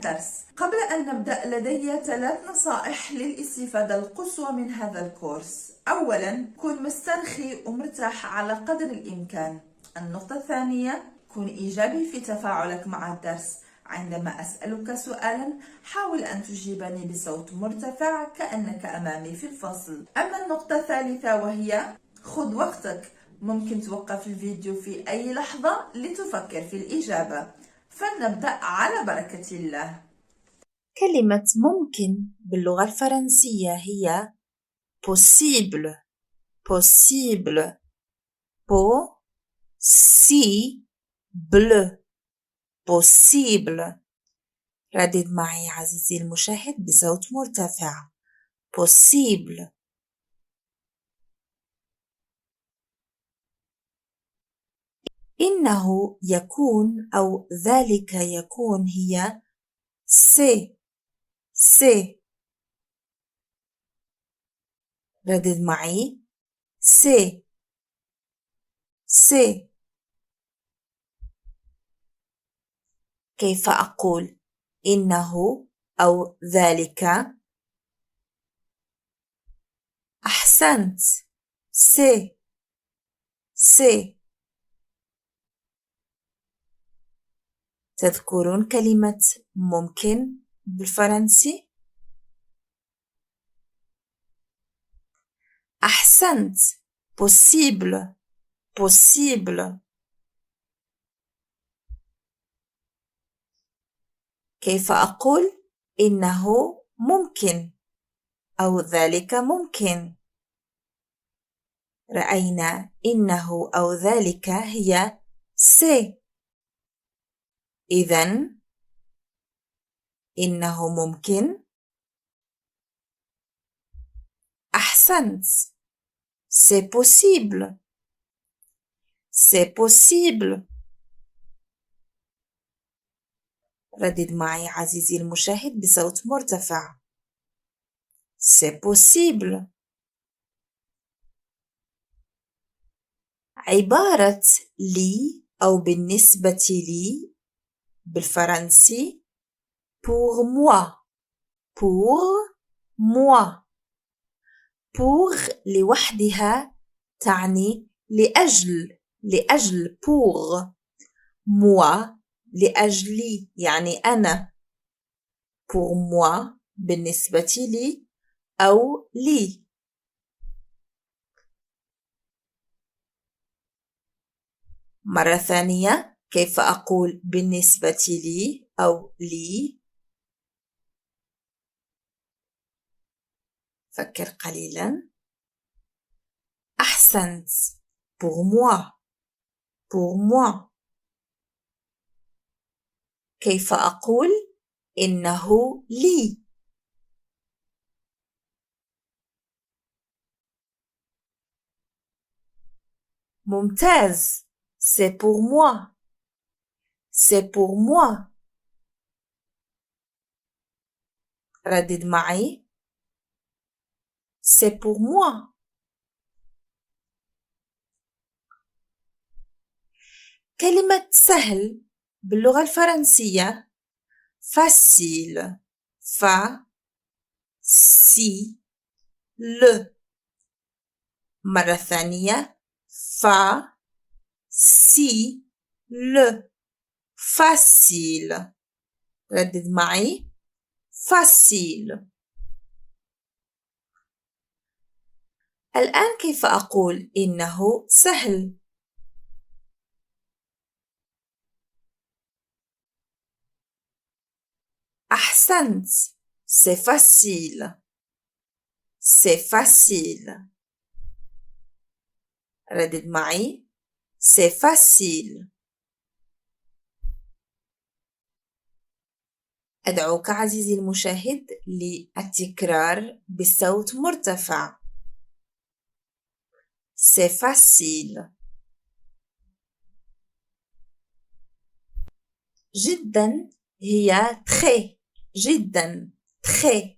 درس. قبل أن نبدأ لدي 3 نصائح للاستفادة القصوى من هذا الكورس. أولا، كن مسترخي ومرتاح على قدر الإمكان. النقطة الثانية، كن إيجابي في تفاعلك مع الدرس. عندما أسألك سؤالا حاول أن تجيبني بصوت مرتفع كأنك أمامي في الفصل. أما النقطة الثالثة وهي خذ وقتك، ممكن توقف الفيديو في أي لحظة لتفكر في الإجابة. فلنبدأ على بركة الله. كلمة ممكن باللغة الفرنسية هي possible possible possible possible. ردد معي عزيزي المشاهد بصوت مرتفع possible. إنه يكون أو ذلك يكون هي سي. ردد معي سي. كيف أقول إنه أو ذلك؟ أحسنت، سي. تذكرون كلمة ممكن بالفرنسي؟ أحسنت، possible. كيف أقول إنه ممكن أو ذلك ممكن؟ رأينا إنه أو ذلك هي سي، إذن إنه ممكن. أحسنت، c'est possible. ردد معي عزيزي المشاهد بصوت مرتفع c'est possible. عبارة لي أو بالنسبة لي بالفرنسي pour moi. pour لوحدها تعني لأجل pour. moi لأجلي يعني أنا. pour moi بالنسبة لي أو لي. مرة ثانية، كيف أقول بالنسبة لي أو لي؟ فكر قليلا. أحسنت، pour moi. كيف أقول إنه لي؟ ممتاز، c'est pour moi. ردد معي c'est pour moi. كلمة سهل باللغة الفرنسية facile. مرة ثانية facile. ردد معي facile. الآن كيف أقول إنه سهل؟ أحسنت، c'est facile. ردد معي c'est facile. أدعوك عزيزي المشاهد للتكرار بصوت مرتفع c'est facile. جدا هي très. جدا très.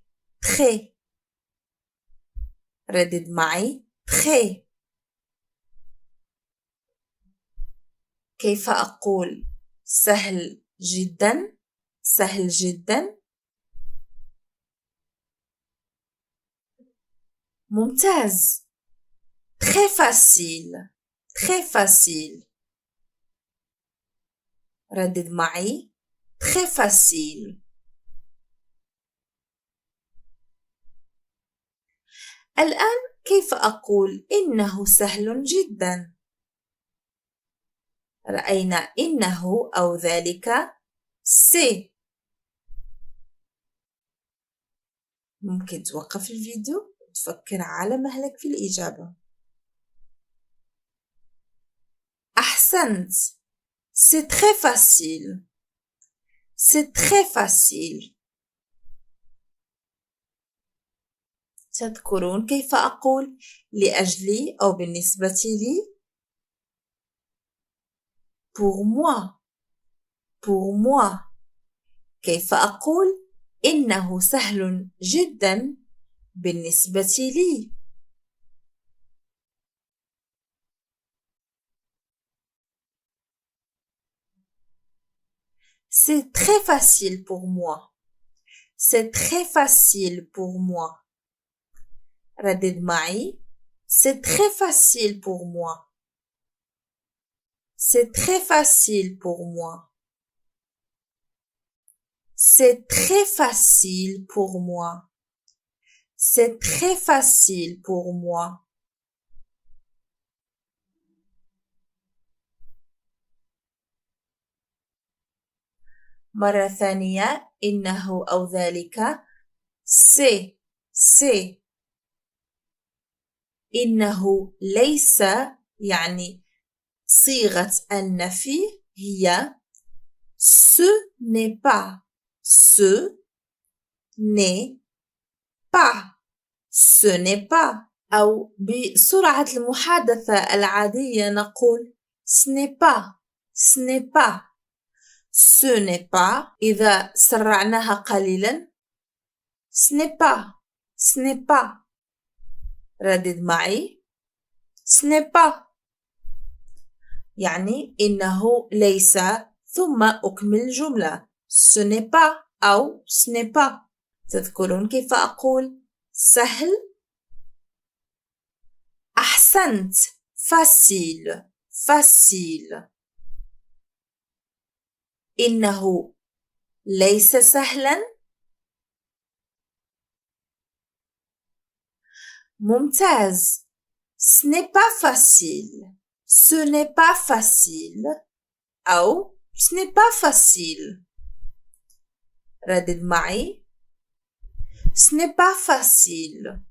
ردد معي très. كيف أقول سهل جدا؟ سهل جدا. ممتاز. très facile très facile. ردد معي. très facile. الآن كيف أقول إنه سهل جدا؟ رأينا إنه أو ذلك سي. ممكن توقف الفيديو وتفكر على مهلك في الإجابة. أحسنت. c'est très facile. c'est très facile. تذكرون كيف أقول لأجلي أو بالنسبة لي؟ pour moi pour moi. كيف أقول إنه سهل جدا بالنسبة لي؟ c'est très facile pour moi. c'est très facile pour moi. ردد معي. c'est très facile pour moi. c'est très facile pour moi. c'est très facile pour moi. c'est très facile pour moi. مرة ثانية. إنه أو ذلك c'est. إنه ليس يعني صيغة النفي هي ce n'est pas ce n'est pas ce n'est pas. أو بسرعة المحادثة العادية نقول ce n'est pas ce n'est pas ce n'est pas. إذا سرعناها قليلا ce n'est pas ce n'est pas. ردد معي. ce n'est pas يعني إنه ليس ثم أكمل الجملة ce n'est pas أو ce n'est pas. تذكرون كيف أقول سهل؟ أحسنت. facile facile. إنه ليس سهلا. ممتاز. ce n'est pas facile ce n'est pas facile أو ce n'est pas facile. ردد معي. ce n'est pas facile.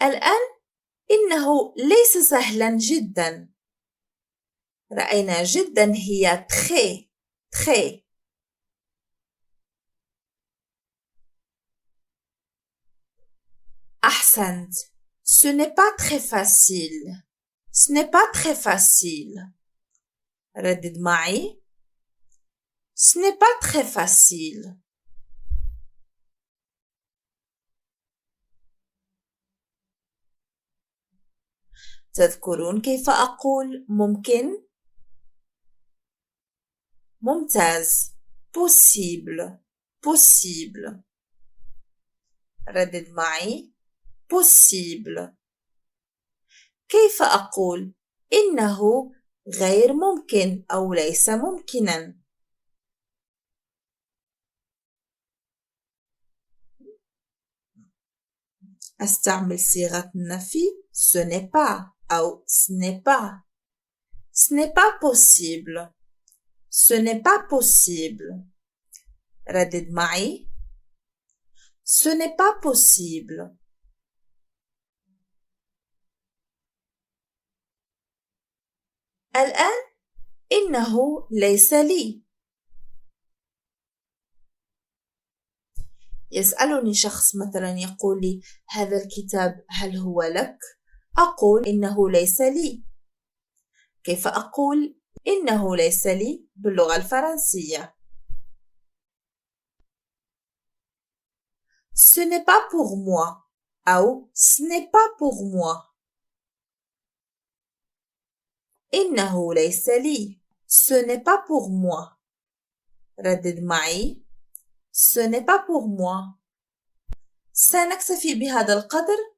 الآن إنه ليس سهلا جدا. رأينا جدا هي très très. أحسنت. ce n'est pas très facile ce n'est pas très facile. ردد معي. ce n'est pas très facile. تذكرون كيف أقول ممكن؟ ممتاز. possible possible. ردد معي. possible. كيف أقول إنه غير ممكن أو ليس ممكنا؟ أستعمل صيغة النفي ce n'est pas أو ce n'est pas. ce n'est pas possible ce n'est pas possible. ردد معي. ce n'est pas possible. الآن إنه ليس لي. يسألني شخص مثلا يقول لي هذا الكتاب هل هو لك؟ أقول إنه ليس لي. كيف أقول إنه ليس لي باللغة الفرنسية؟ ce n'est pas pour moi أو ce n'est pas pour moi. إنه ليس لي. Ce n'est pas pour moi. ردد معي. Ce n'est pas pour moi. سنكتفي بهذا القدر